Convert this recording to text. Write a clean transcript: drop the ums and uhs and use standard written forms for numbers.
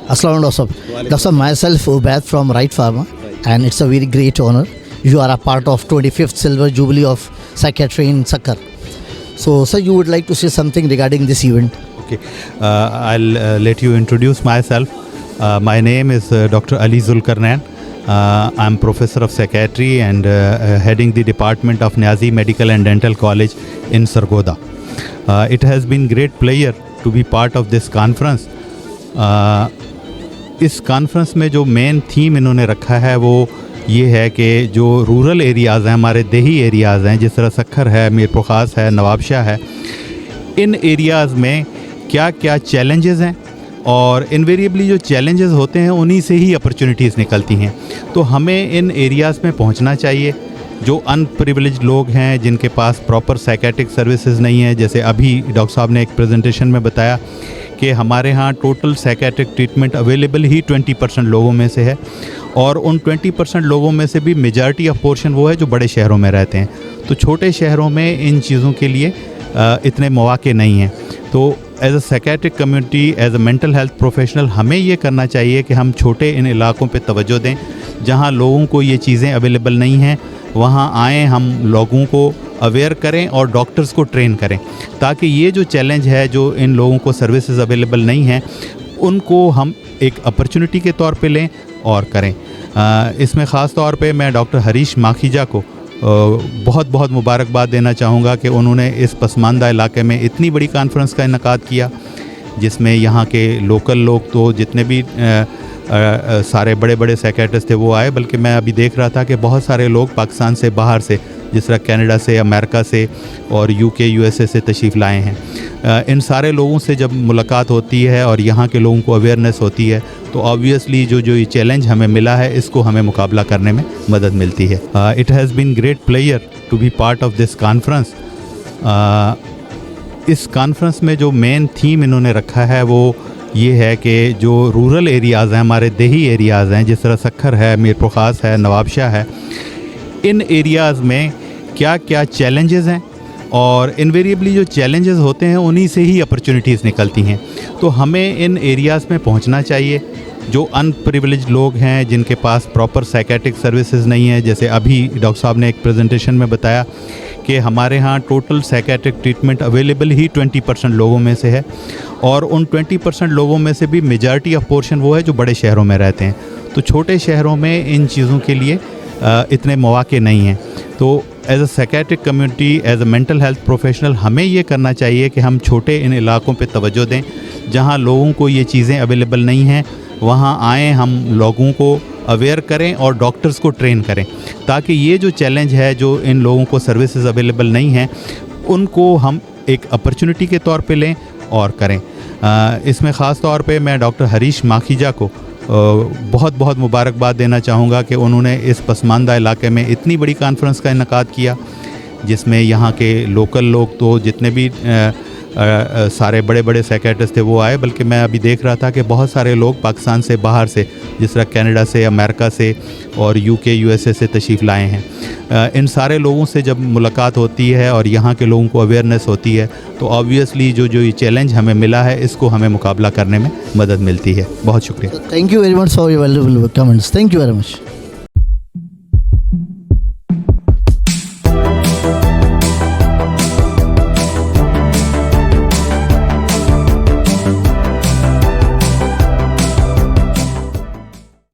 Assalamu alaikum. Dr. Sahab, myself Ubaid from Right Pharma, and it's a very great honor. You are a part of 25th Silver Jubilee of Psychiatry in Sakkar. So, sir, you would like to say something regarding this event? Okay, I'll let you introduce myself. My name is Dr. Ali Zulkarnain. I'm Professor of Psychiatry and heading the Department of Niazi Medical and Dental College in Sargodha. It has been great pleasure to be part of this conference. इस conference में जो main theme इन्होंने रखा है वो ये है कि जो रूरल एरियाज़ हैं, हमारे देही एरियाज़ हैं, जिस तरह सखर है, मीरपुर ख़ास है, नवाबशाह है, इन एरियाज़ में क्या क्या चैलेंजेस हैं और इनवेरिएबली जो चैलेंजेस होते हैं उन्हीं से ही अपॉर्चुनिटीज़ निकलती हैं. तो हमें इन एरियाज़ में पहुंचना चाहिए. जो अनप्रिविलेज्ड लोग हैं, जिनके पास प्रॉपर साइकेट्रिक सर्विसेज नहीं है, जैसे अभी डॉक्टर साहब ने एक प्रेजेंटेशन में बताया कि हमारे यहाँ टोटल साइकेट्रिक ट्रीटमेंट अवेलेबल ही 20% लोगों में से है, और उन 20% लोगों में से भी मेजॉरिटी ऑफ पोर्शन वो है जो बड़े शहरों में रहते हैं. तो छोटे शहरों में इन चीज़ों के लिए इतने मौके नहीं हैं. तो as a psychiatric community, as a mental health professional, हमें ये करना चाहिए कि हम छोटे इन इलाकों पे तवज्जो दें जहाँ लोगों को ये चीज़ें अवेलेबल नहीं हैं. वहाँ आएँ, हम लोगों को अवेयर करें और डॉक्टर्स को ट्रेन करें, ताकि ये जो चैलेंज है, जो इन लोगों को सर्विसेज अवेलेबल नहीं हैं, उनको हम एक अपॉर्चुनिटी के तौर पे लें और करें. इसमें ख़ास तौर पे मैं डॉक्टर हरीश माखीजा को बहुत बहुत मुबारकबाद देना चाहूँगा कि उन्होंने इस पसमानदा इलाके में इतनी बड़ी कॉन्फ्रेंस का इनकाद किया, जिसमें यहाँ के लोकल लोग तो जितने भी सारे बड़े बड़े साइकेट्रिस्ट थे वो आए, बल्कि मैं अभी देख रहा था कि बहुत सारे लोग पाकिस्तान से बाहर से, जिस तरह कनाडा से, अमेरिका से और यूके यूएसए से तशरीफ़ लाए हैं. इन सारे लोगों से जब मुलाकात होती है और यहाँ के लोगों को अवेयरनेस होती है, तो ऑब्वियसली जो ये चैलेंज हमें मिला है, इसको हमें मुकाबला करने में मदद मिलती है. It has been great pleasure to be part of this conference. इस कॉन्फ्रेंस में जो मेन थीम इन्होंने रखा है वो ये है कि जो रूरल एरियाज़ हैं, हमारे देही एरियाज़ हैं, जिस तरह सखर है, मीरपुर ख़ास है, नवाबशाह है, इन एरियाज़ में क्या क्या चैलेंजेस हैं और इनवेरिएबली जो चैलेंजेस होते हैं उन्हीं से ही अपॉर्चुनिटीज़ निकलती हैं. तो हमें इन एरियाज़ में पहुंचना चाहिए. जो अनप्रिविलेज्ड लोग हैं, जिनके पास प्रॉपर साइकेट्रिक सर्विसेज नहीं है, जैसे अभी डॉक्टर साहब ने एक प्रेजेंटेशन में बताया कि हमारे यहाँ टोटल साइकेट्रिक ट्रीटमेंट अवेलेबल ही 20% लोगों में से है, और उन 20% लोगों में से भी मेजॉरिटी ऑफ पोर्शन वो है जो बड़े शहरों में रहते हैं. तो छोटे शहरों में इन चीज़ों के लिए इतने मौके नहीं हैं. तो as a psychiatric community, as a mental health professional, हमें ये करना चाहिए कि हम छोटे इन इलाकों पे तवज्जो दें जहाँ लोगों को ये चीज़ें अवेलेबल नहीं हैं. वहाँ आएँ, हम लोगों को अवेयर करें और डॉक्टर्स को ट्रेन करें, ताकि ये जो चैलेंज है, जो इन लोगों को सर्विसेज अवेलेबल नहीं हैं, उनको हम एक अपॉर्चुनिटी के तौर पे लें और करें. इसमें ख़ास तौर पे मैं डॉक्टर हरीश माखीजा को बहुत बहुत मुबारकबाद देना चाहूँगा कि उन्होंने इस पसमानदा इलाके में इतनी बड़ी कॉन्फ्रेंस का इनकाद किया, जिसमें यहाँ के लोकल लोग तो जितने भी सारे बड़े बड़े साइकेट्रिस्ट थे वो आए, बल्कि मैं अभी देख रहा था कि बहुत सारे लोग पाकिस्तान से बाहर से, जिस तरह कनाडा से, अमेरिका से और यूके यूएसए से तशरीफ़ लाए हैं. इन सारे लोगों से जब मुलाकात होती है और यहाँ के लोगों को अवेयरनेस होती है, तो ऑब्वियसली जो ये चैलेंज हमें मिला है, इसको हमें मुकाबला करने में मदद मिलती है. बहुत शुक्रिया. Thank you very much for your valuable comments. Thank you very much.